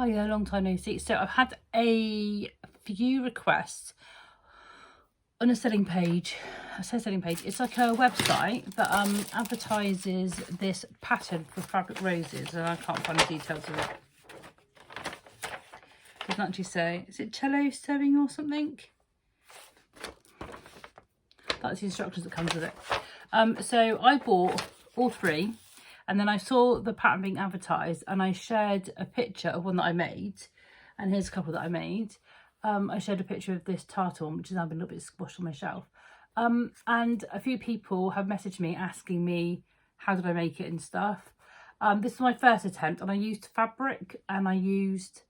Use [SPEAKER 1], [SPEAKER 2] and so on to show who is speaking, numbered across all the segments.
[SPEAKER 1] Hiya, long time no see. So I've had a few requests on a selling page. I say selling page, it's like a website that advertises this pattern for fabric roses, and I can't find the details of it. It doesn't actually say, is it cello sewing or something? That's the instructions that comes with it. So I bought all three, and then I saw the pattern being advertised, and I shared a picture of one that I made, and here's a couple that I made. I shared a picture of this tartan, which has now been a little bit squashed on my shelf. And a few people have messaged me asking me how did I make it and stuff. This is my first attempt, and I used fabric, and I used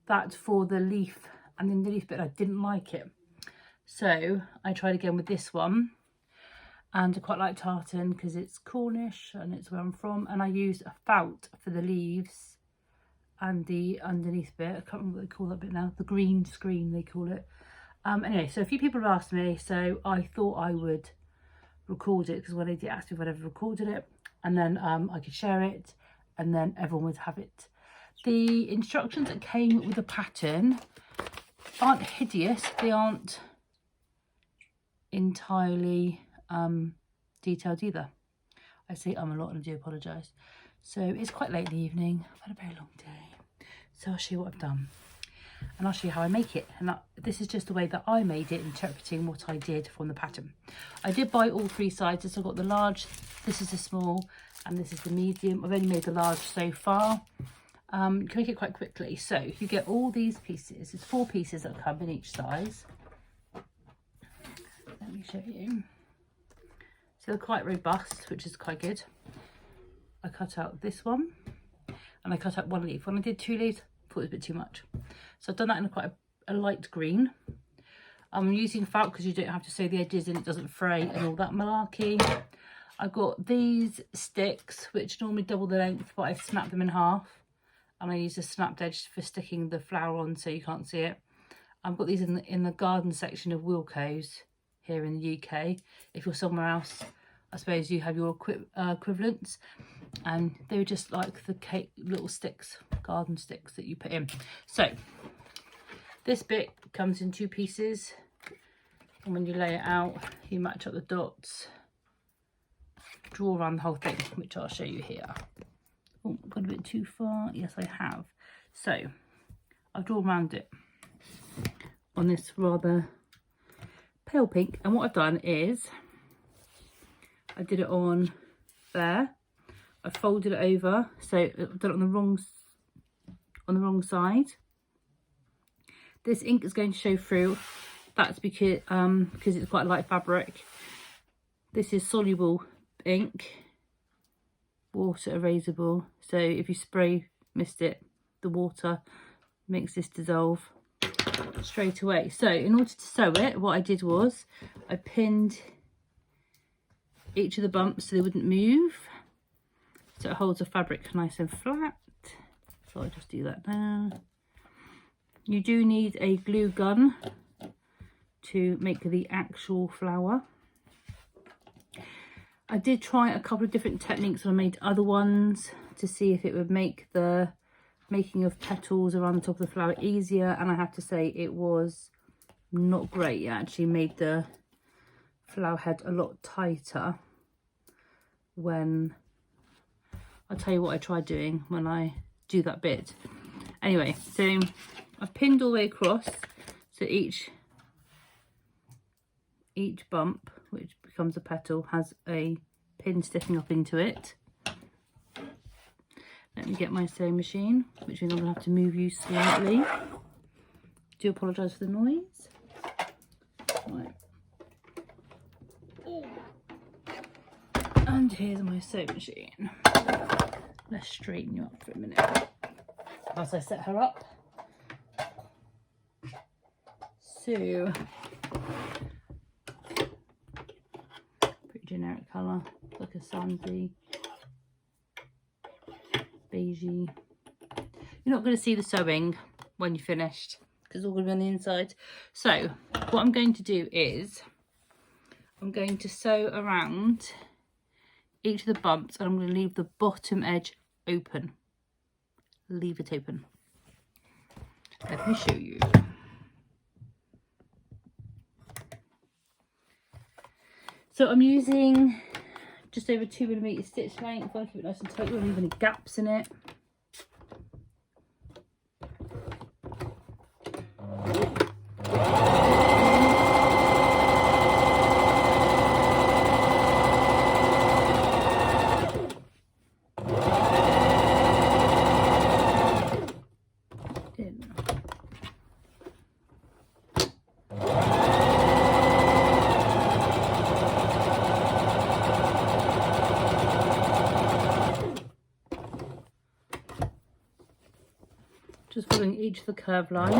[SPEAKER 1] that for the leaf, and then the leaf bit I didn't like it. So I tried again with this one, and I quite like tartan because it's Cornish and it's where I'm from, and I used a felt for the leaves and the underneath bit. I can't remember what they call that bit now, the green screen they call it. Anyway, so a few people have asked me, so I thought I would record it, because when they did ask me if I'd ever recorded it, and then I could share it, and then everyone would have it. The instructions that came with the pattern aren't hideous, they aren't entirely detailed either. I say a lot, and I do apologise. So it's quite late in the evening, I've had a very long day, so I'll show you what I've done, and I'll show you how I make it. And this is just the way that I made it, interpreting what I did from the pattern. I did buy all three sizes. So I've got the large, this is the small, and this is the medium. I've only made the large so far. You can make it quite quickly. So you get all these pieces. There's 4 pieces that come in each size. Let me show you. So they're quite robust, which is quite good. I cut out this one, and I cut out 1 leaf. When I did 2 leaves, I thought it was a bit too much. So I've done that in quite a light green. I'm using felt because you don't have to sew the edges and it doesn't fray and all that malarkey. I've got these sticks, which normally double the length, but I've snapped them in half. And I use a snapped edge for sticking the flower on so you can't see it. I've got these in the garden section of Wilko's here in the UK. If you're somewhere else, I suppose you have your equivalents. And they were just like the cake little sticks, garden sticks that you put in. So this bit comes in 2 pieces. And when you lay it out, you match up the dots, draw around the whole thing, which I'll show you here. Oh, got a bit too far. Yes, I have. So I've drawn around it on this rather pale pink, and what I've done is I did it on there. I folded it over, so I've done it on the wrong side. This ink is going to show through. That's because it's quite a light fabric. This is soluble ink, water erasable, so if you spray mist it, the water makes this dissolve straight away. So in order to sew it, what I did was I pinned each of the bumps so they wouldn't move, so it holds the fabric nice and flat. So I'll just do that now. You do need a glue gun to make the actual flower. I did try a couple of different techniques when I made other ones to see if it would make the making of petals around the top of the flower easier, and I have to say it was not great. It actually made the flower head a lot tighter. When I'll tell you what I tried doing when I do that bit. Anyway, so I've pinned all the way across, so each bump, which becomes a petal, has a pin sticking up into it. Let me get my sewing machine, which means I'm going to have to move you slightly. Do apologise for the noise. Right. And here's my sewing machine. Let's straighten you up for a minute as I set her up. So, pretty generic colour, like a sandy, beigey. You're not going to see the sewing when you're finished because it's all going to be on the inside. So what I'm going to do is I'm going to sew around each of the bumps, and I'm going to leave the bottom edge open. Leave it open. Let me show you. So I'm using just over 2mm stitch length. I keep it nice and tight, don't leave any gaps in it. Just following each of the curved lines.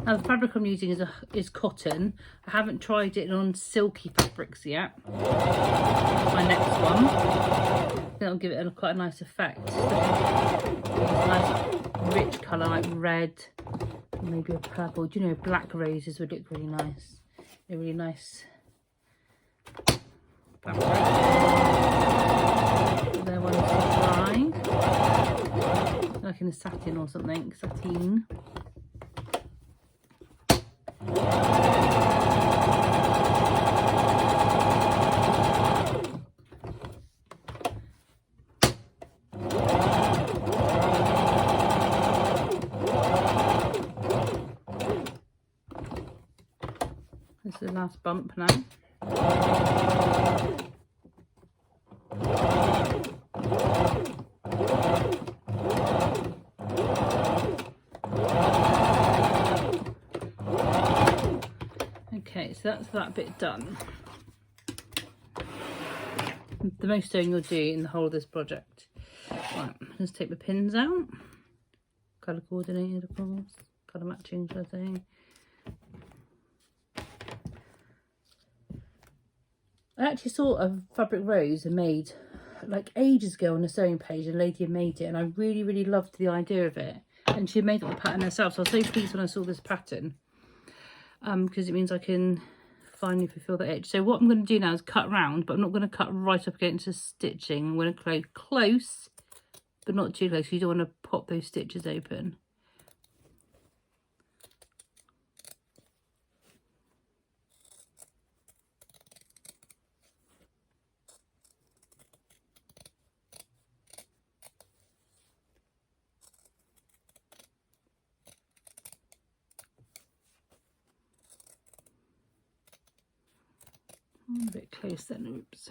[SPEAKER 1] Now the fabric I'm using is cotton. I haven't tried it on silky fabrics yet. That's my next one. I think that'll give it quite a nice effect. Nice rich colour like red, maybe a purple. Do you know, black roses would look really nice. A really nice fabric. There one is dry, like in a satin or something, sateen. This is the last bump now. Okay, so that's that bit done. The most sewing you'll do in the whole of this project. Right, let's take the pins out. Colour coordinated, of course. Colour matching, should I say. I actually saw a fabric rose made like ages ago on a sewing page. A lady had made it and I really, really loved the idea of it. And she made the pattern herself. So I was so pleased when I saw this pattern. Because it means I can finally fulfill the edge. So what I'm going to do now is cut round, but I'm not going to cut right up against the stitching. I'm going to go close, but not too close. You don't want to pop those stitches open. A bit close then, oops.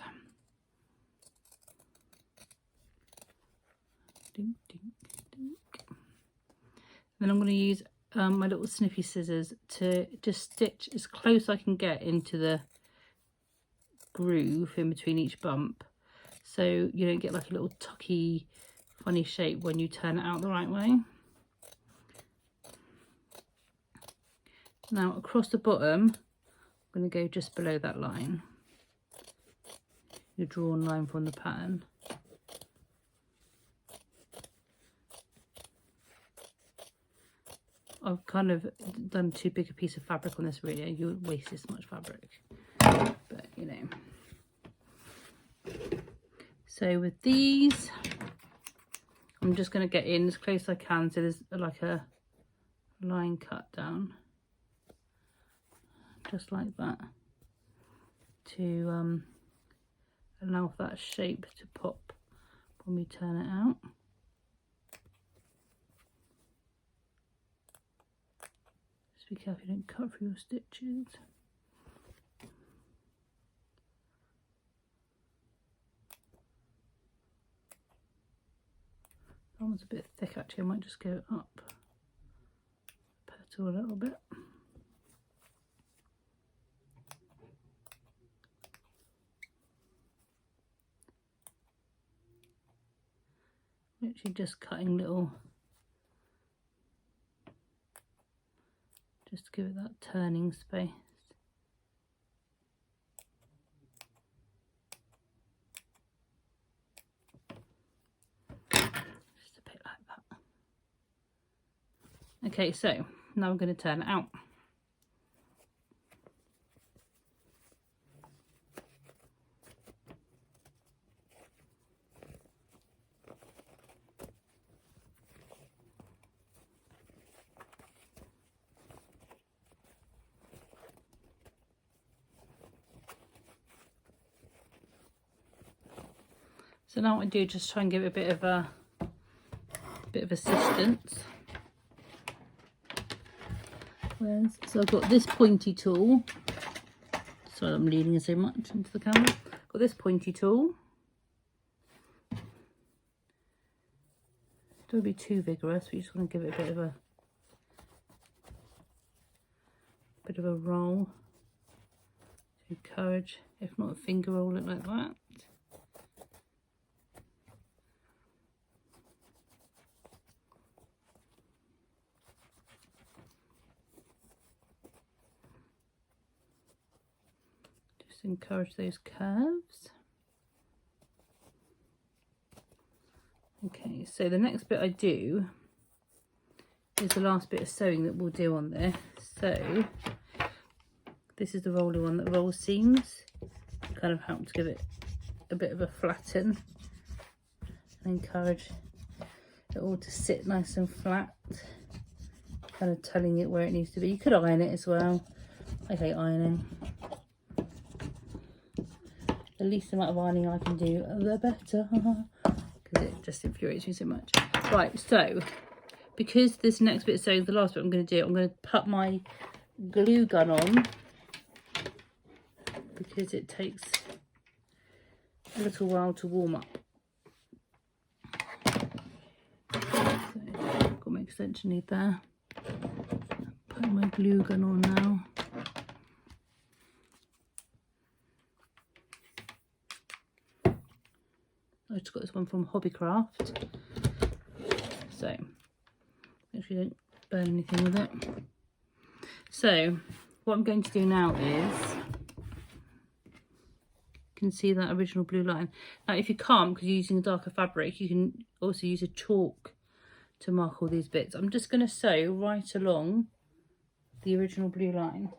[SPEAKER 1] Dink, dink, dink. Then I'm going to use my little snippy scissors to just stitch as close as I can get into the groove in between each bump, so you don't get like a little tucky funny shape when you turn it out the right way. Now across the bottom I'm going to go just below that line, your drawn line from the pattern. I've kind of done too big a piece of fabric on this really. You would waste this much fabric, but you know. So with these, I'm just going to get in as close as I can, so there's like a line cut down, just like that, to allow for that shape to pop when we turn it out. Just be careful you don't cut through your stitches. That one's a bit thick actually, I might just go up petal a little bit. Actually just cutting little, just to give it that turning space. Just a bit like that. Okay, so now I'm going to turn it out. So now what I do, just try and give it a bit of assistance. So I've got this pointy tool. Sorry, I'm leaning so much into the camera. Got this pointy tool. Don't be too vigorous. We just want to give it a bit of a roll to encourage, if not a finger roll it like that. Encourage those curves. Okay, so the next bit I do is the last bit of sewing that we'll do on this. So this is the roller one that rolls seams, kind of helps give it a bit of a flatten and encourage it all to sit nice and flat, kind of telling it where it needs to be. You could iron it as well. I hate ironing. The least amount of ironing I can do, the better, because it just infuriates me so much. Right, so because this next bit of sewing is the last bit I'm going to do, I'm going to put my glue gun on because it takes a little while to warm up. So, got my extension lead there. Put my glue gun on now. I just got this one from Hobbycraft, so make sure you don't burn anything with it. So what I'm going to do now is, you can see that original blue line. Now if you can't, because you're using a darker fabric, you can also use a chalk to mark all these bits. I'm just going to sew right along the original blue line.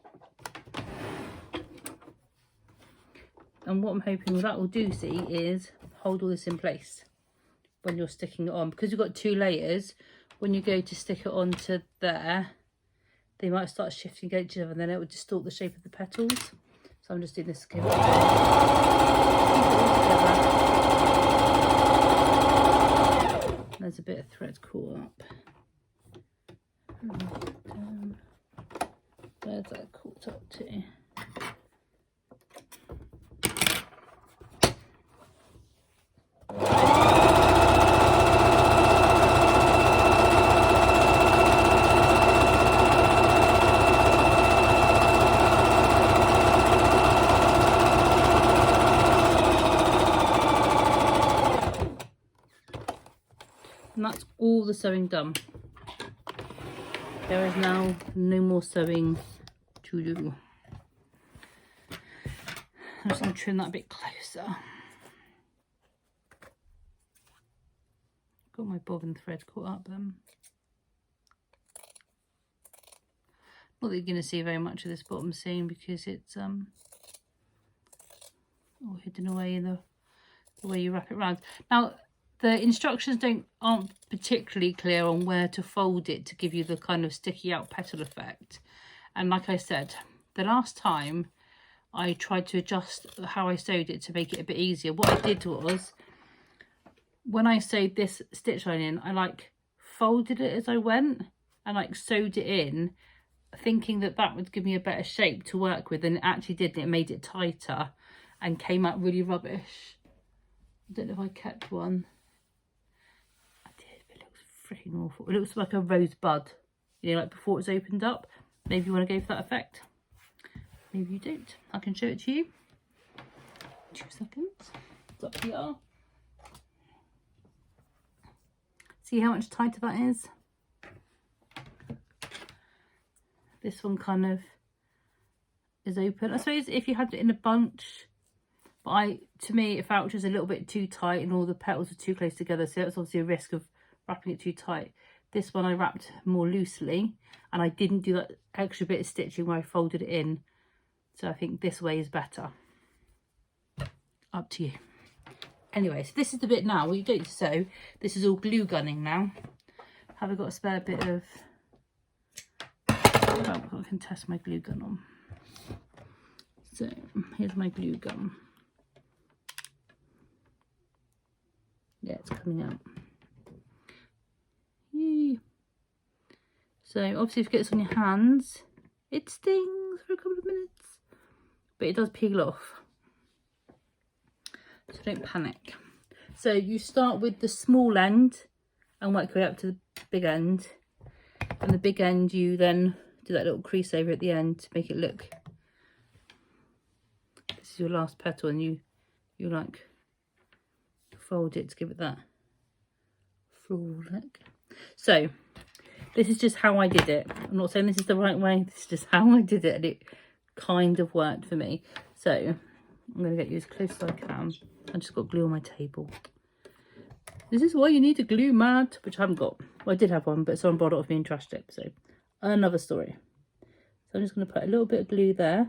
[SPEAKER 1] And what I'm hoping that will do, see, is hold all this in place when you're sticking it on. Because you've got two layers, when you go to stick it onto there, they might start shifting against each other and then it would distort the shape of the petals. So I'm just doing this together. There's a bit of thread caught up. There's that caught up too. And that's all the sewing done. There is now no more sewing to do. I'm just going to trim that a bit closer. Got my bobbin thread caught up then. Not that you're going to see very much of this bottom seam because it's all hidden away in the way you wrap it around. Now the instructions aren't particularly clear on where to fold it to give you the kind of sticky out petal effect. And like I said, the last time I tried to adjust how I sewed it to make it a bit easier. What I did was, when I sewed this stitch line in, I like folded it as I went and like sewed it in, thinking that that would give me a better shape to work with, and it actually didn't. It made it tighter and came out really rubbish. I don't know if I kept one. I did, but it looks freaking awful. It looks like a rosebud, you know, like before it's opened up. Maybe you want to go for that effect. Maybe you don't. I can show it to you. 2 seconds. It's up here. See how much tighter that is? This one kind of is open. I suppose if you had it in a bunch, but to me it felt just a little bit too tight and all the petals are too close together, so that's obviously a risk of wrapping it too tight. This one I wrapped more loosely, and I didn't do that extra bit of stitching where I folded it in. So I think this way is better. Up to you. Anyway, so this is the bit now where you don't sew. This is all glue gunning now. Have I got a spare bit of... Oh, I can test my glue gun on. So here's my glue gun. Yeah, it's coming out. Yay. So obviously if it gets on your hands, it stings for a couple of minutes, but it does peel off. So don't panic. So you start with the small end and work your way up to the big end. And the big end you then do that little crease over at the end to make it look, this is your last petal, and you like fold it to give it that floral look. So this is just how I did it. I'm not saying this is the right way, this is just how I did it, and it kind of worked for me. So I'm going to get you as close as I can. I just got glue on my table. This is why you need a glue mat, which I haven't got. Well, I did have one, but someone brought it off me and trashed it, so another story. So I'm just going to put a little bit of glue there.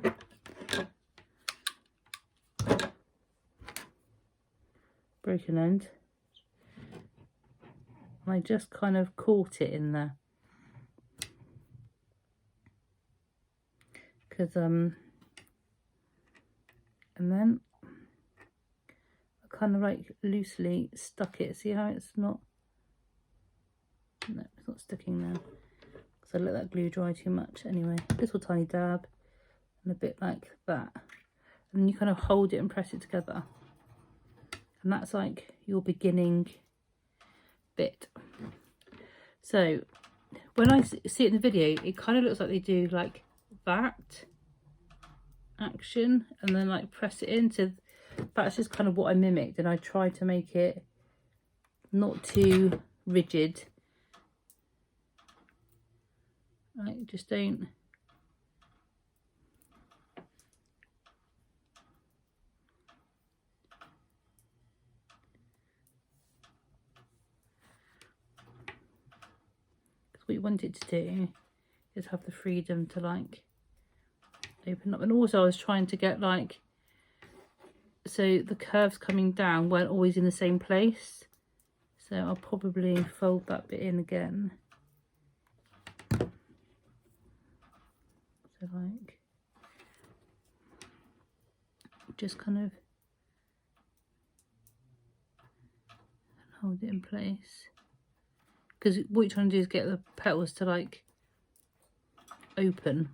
[SPEAKER 1] Broken end. And I just kind of caught it in there. Because, and then I kind of like loosely stuck it. See how it's not, no, it's not sticking now. Because I let that glue dry too much. Anyway, little tiny dab and a bit like that. And then you kind of hold it and press it together. And that's like your beginning bit. So when I see it in the video, it kind of looks like they do like that action and then like press it in. So that's just kind of what I mimicked, and I tried to make it not too rigid. Like, just don't. What you want it to do is have the freedom to like open up. And also I was trying to get like, so the curves coming down weren't always in the same place. So I'll probably fold that bit in again. So like, just kind of hold it in place. Because what you're trying to do is get the petals to like open.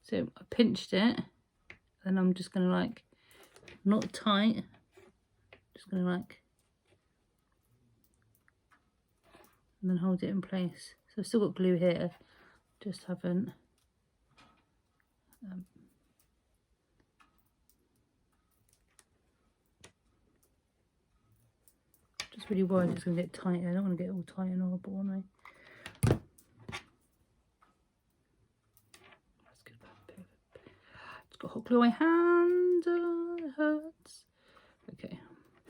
[SPEAKER 1] So I pinched it, and I'm just going to like, not tight, just going to like, and then hold it in place. So I've still got glue here, just haven't just really worried it's going to get tight. I don't want to get all tight and horrible, am I? Let's get that bit. It's got hot glue on my hand. It hurts. Okay,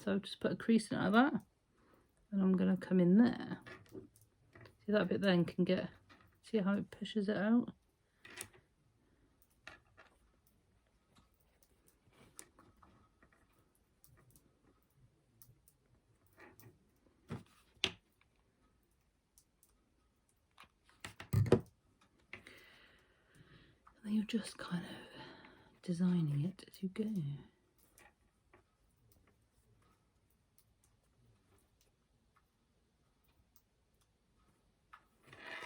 [SPEAKER 1] so I'll just put a crease in out of that, and I'm going to come in there. See, that bit then can get, see how it pushes it out? And you're just kind of designing it as you go.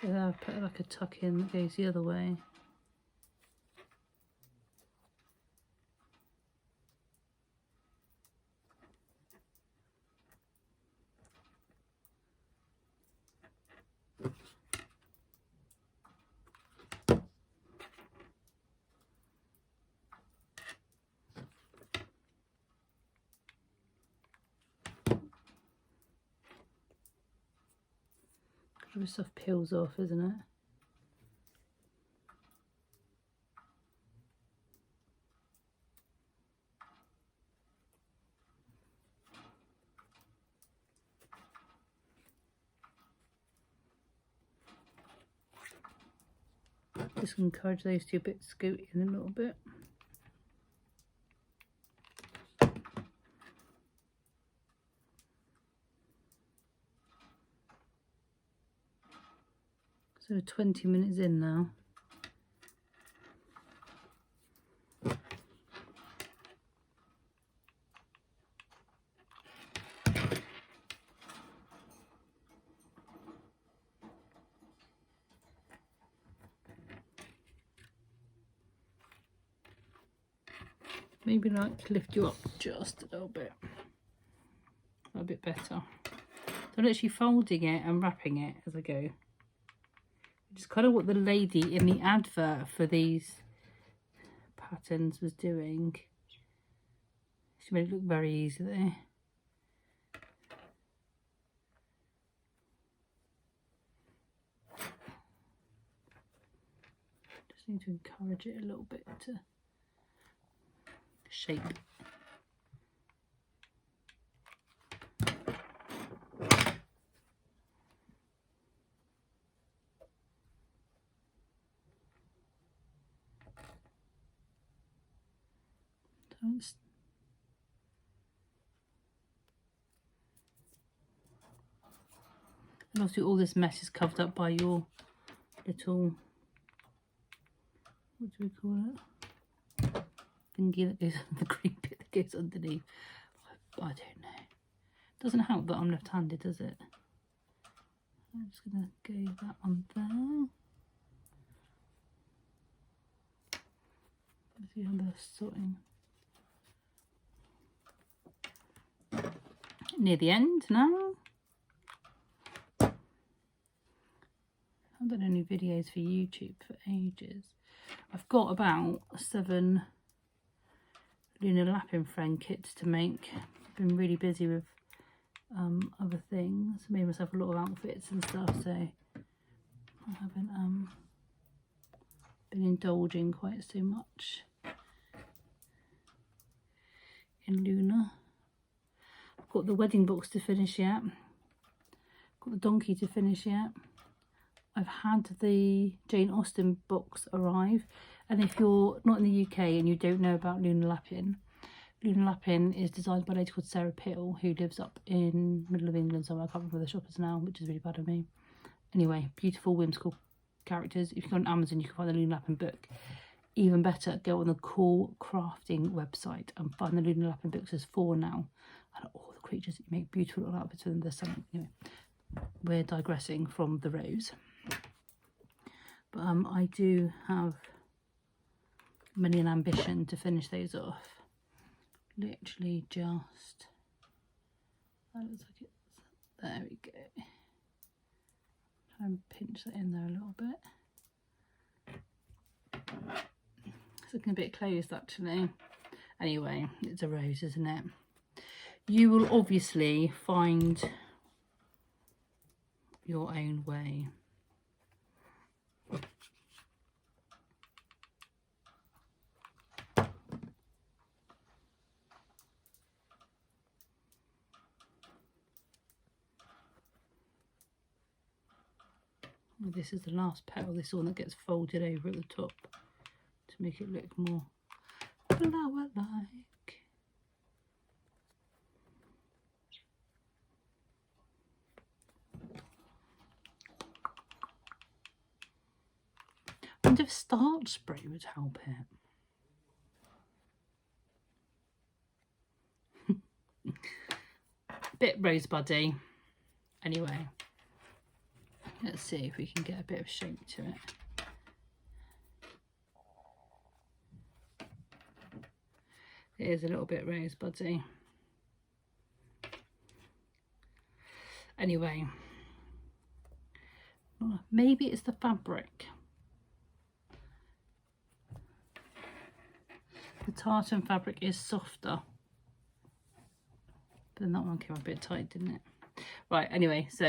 [SPEAKER 1] So there I've put like a tuck in that goes the other way. All the stuff peels off, isn't it? Just encourage those two bits to scoot in a little bit. So 20 minutes in now. Maybe like lift you up just a little bit. A bit better. So I'm literally folding it and wrapping it as I go. Which is kind of what the lady in the advert for these patterns was doing. She made it look very easy there. Just need to encourage it a little bit to shape. And obviously all this mess is covered up by your little, what do we call it? Thingy that goes on the green bit that goes underneath. I don't know. Doesn't help that I'm left-handed, does it? I'm just gonna go that on there. Let's see how they're sorting. Near the end now. I haven't done any videos for YouTube for ages. I've got about 7 lunar lapping friend kits to make. I've been really busy with other things. I made myself a lot of outfits and stuff, so I haven't been indulging quite so much in lunar. I've got the wedding box to finish yet. Got the donkey to finish yet. I've had the Jane Austen box arrive, and if you're not in the UK and you don't know about lunar lapping is designed by a lady called Sarah Pill, who lives up in middle of England somewhere. I can't remember where the shop is now, which is really bad of me. Anyway, beautiful whimsical characters. If you go on Amazon you can find the lunar lapping book. Even better, go on the Cool Crafting website and find the lunar lapping books. There's 4 now, and all the creatures that you make beautiful little outfits with them. There's some, you know, we're digressing from the rose. But I do have many an ambition to finish those off. Literally just, that looks like it's, there we go. Try and pinch that in there a little bit. It's looking a bit closed actually. Anyway, it's a rose, isn't it? You will obviously find your own way. This is the last petal, this one that gets folded over at the top to make it look more flower-like. I wonder if starch spray would help it. Bit rosebuddy. Anyway. Let's see if we can get a bit of shape to it. It is a little bit rosebuddy. Anyway, maybe it's the fabric. The tartan fabric is softer. But then that one came a bit tight, didn't it? Right, anyway, so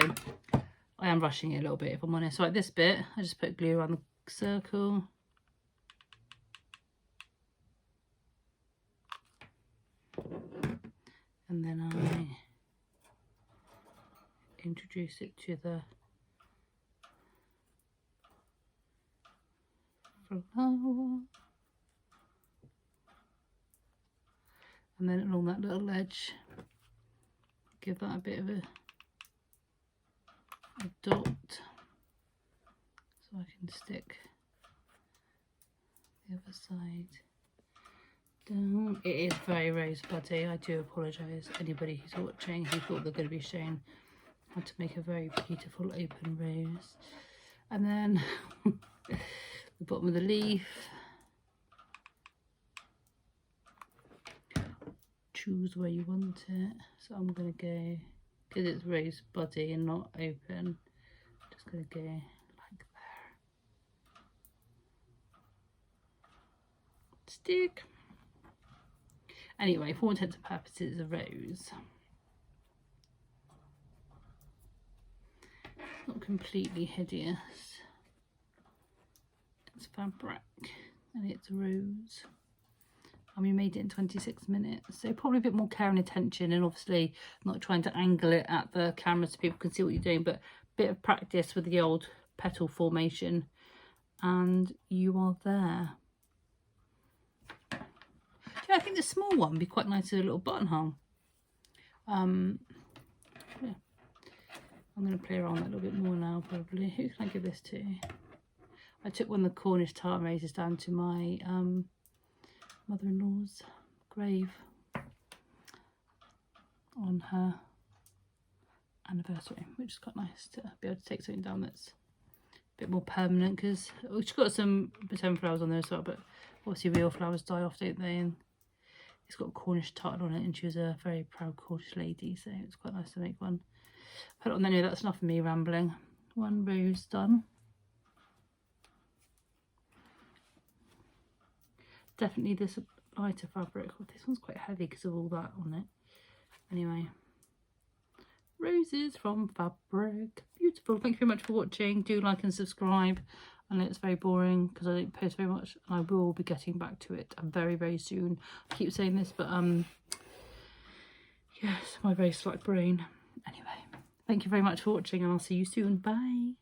[SPEAKER 1] I am rushing it a little bit if I'm honest. Right, this bit, I just put glue around the circle. And then I introduce it to the flower. And then along that little edge, give that a bit of a dot, so I can stick the other side down. It is very rosebuddy. I do apologise anybody who's watching who thought they're going to be shown how to make a very beautiful open rose. And then the bottom of the leaf, choose where you want it. So I'm going to go, because it's rosebuddy and not open, just going to go like there. Stick. Anyway, for all intents and purposes, a rose. It's not completely hideous. It's fabric and it's rose. And we made it in 26 minutes. So probably a bit more care and attention, and obviously not trying to angle it at the camera so people can see what you're doing, but a bit of practice with the old petal formation and you are there. Yeah, I think the small one would be quite nice as a little buttonhole. Yeah. I'm going to play around that a little bit more now, probably. Who can I give this to? I took one of the Cornish tartan roses down to my mother-in-law's grave on her anniversary, which is quite nice to be able to take something down that's a bit more permanent, because she's got some pretend flowers on there as well, but obviously real flowers die off, don't they? And it's got Cornish tartan on it, and she was a very proud Cornish lady, so it's quite nice to make one. Put it on there. Anyway, that's enough of me rambling. One rose done. Definitely this lighter fabric. Oh, this one's quite heavy because of all that on it. Anyway, roses from fabric. Beautiful. Thank you very much for watching. Do like and subscribe. I know it's very boring because I don't post very much, and I will be getting back to it very, very soon. I keep saying this, but yes, my very slight brain. Anyway, thank you very much for watching, and I'll see you soon. Bye.